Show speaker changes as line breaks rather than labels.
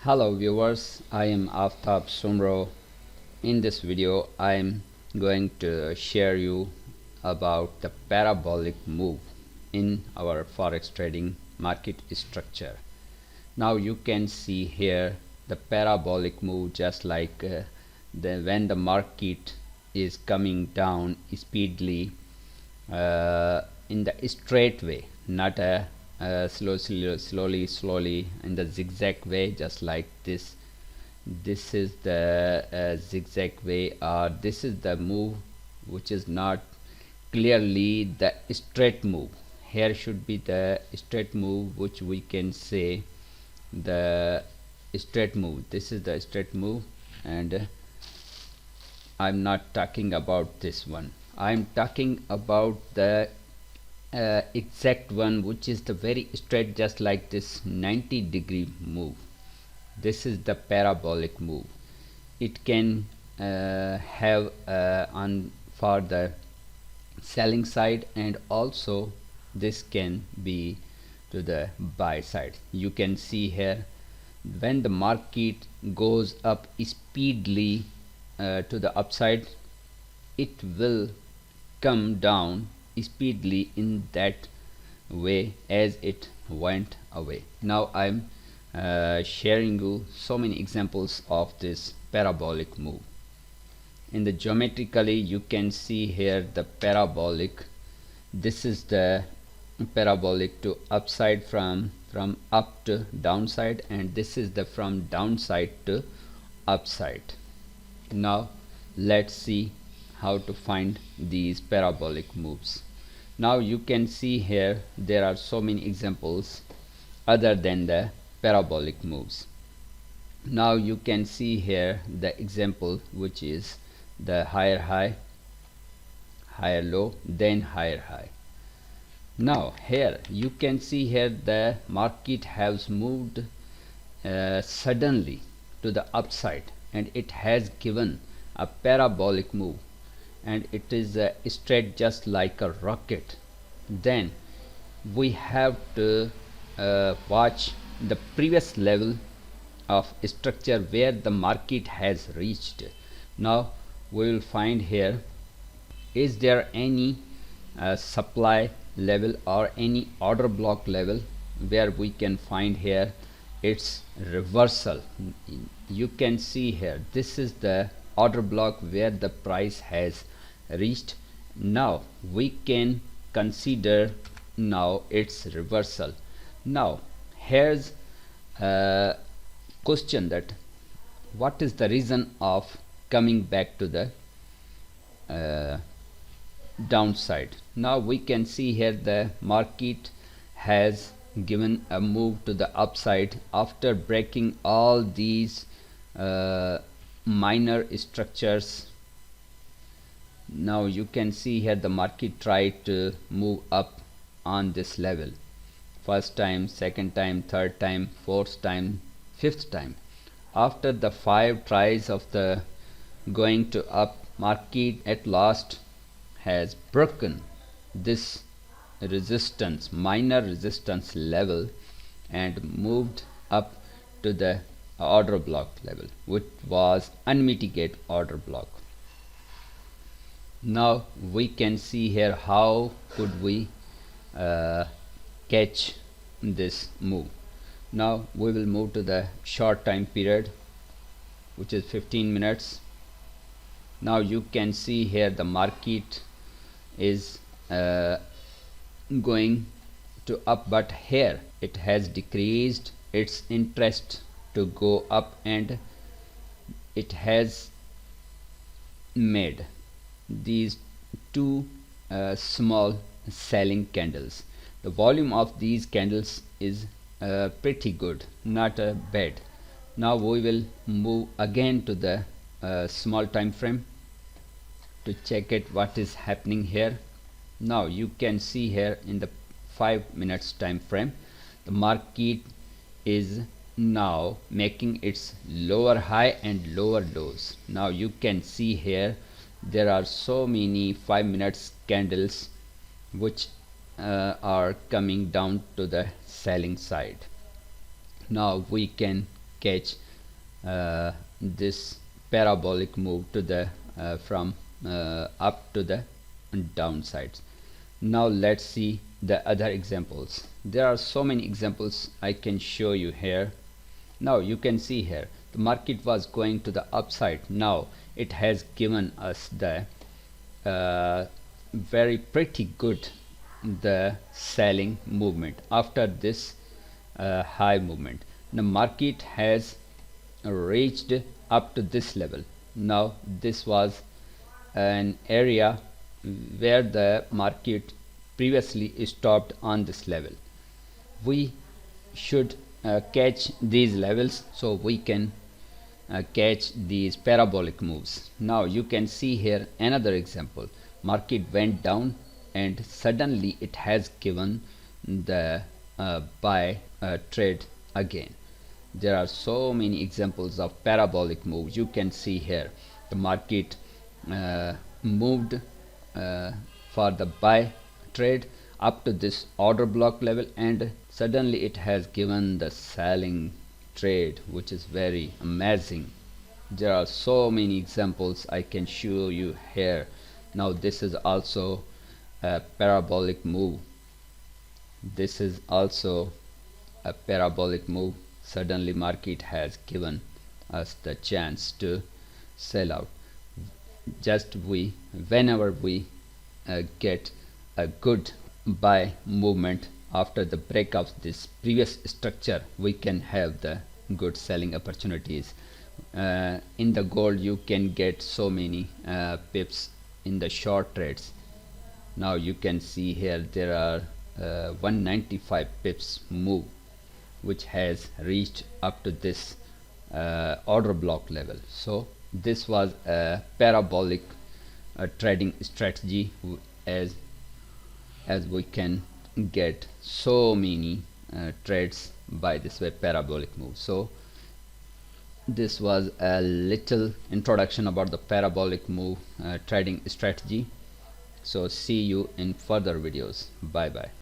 Hello viewers, I am Aftab Sumro. In this video I am going to share you about the parabolic move in our forex trading market structure. Now you can see here the parabolic move, just like when the market is coming down speedily in the straight way, not a slowly in the zigzag way, just like this. This is the zigzag way, or this is the move which is not clearly the straight move. Here should be the straight move, which we can say the straight move. This is the straight move, and I'm not talking about this one. I'm talking about the exact one, which is the very straight, just like this 90-degree move. This is the parabolic move. It can have on for the selling side, and also this can be to the buy side. You can see here when the market goes up speedily to the upside, it will come down speedily in that way as it went away. Now I'm sharing you so many examples of this parabolic move. In the geometrically, you can see here the parabolic. This is the parabolic to upside, from up to downside, and this is the from downside to upside. Now let's see how to find these parabolic moves. Now you can see here there are so many examples other than the parabolic moves. Now you can see here the example, which is the higher high, higher low, then higher high. Now here you can see here the market has moved suddenly to the upside, and it has given a parabolic move, and it is straight just like a rocket. Then we have to watch the previous level of structure where the market has reached. Now we will find here, is there any supply level or any order block level where we can find here its reversal. You can see here this is the order block where the price has reached. Now we can consider now its reversal. Now here's a question, that what is the reason of coming back to the downside. Now we can see here the market has given a move to the upside after breaking all these minor structures. Now you can see here the market tried to move up on this level, first time, second time, third time, fourth time, fifth time. After the 5 tries of the going to up, market at last has broken this resistance, minor resistance level, and moved up to the order block level, which was unmitigated order block. Now we can see here how could we catch this move. Now we will move to the short time period, which is 15 minutes. Now you can see here the market is going to up, but here it has decreased its interest to go up, and it has made these 2 small selling candles. The volume of these candles is pretty good, not bad. Now we will move again to the small time frame to check it what is happening here. Now you can see here in the 5 minutes time frame, the market is now making its lower high and lower lows. Now you can see here there are so many 5 minutes candles which are coming down to the selling side. Now we can catch this parabolic move to the from up to the downsides. Now let's see the other examples. There are so many examples I can show you here. Now you can see here the market was going to the upside. Now it has given us the very pretty good the selling movement after this high movement. The market has reached up to this level. Now this was an area where the market previously stopped on this level. We should catch these levels so we can catch these parabolic moves. Now you can see here another example. Market went down and suddenly it has given the buy trade again. There are so many examples of parabolic moves. You can see here the market moved for the buy trade up to this order block level, and suddenly it has given the selling trade, which is very amazing. There are so many examples I can show you here. Now this is also a parabolic move. This is also a parabolic move. Suddenly market has given us the chance to sell out. Just whenever we get a good buy movement after the break of this previous structure, we can have the good selling opportunities. In the gold you can get so many pips in the short trades. Now you can see here there are 195 pips move, which has reached up to this order block level. So this was a parabolic trading strategy, as we can get so many trades by this way parabolic move. So this was a little introduction about the parabolic move trading strategy. So see you in further videos. Bye bye.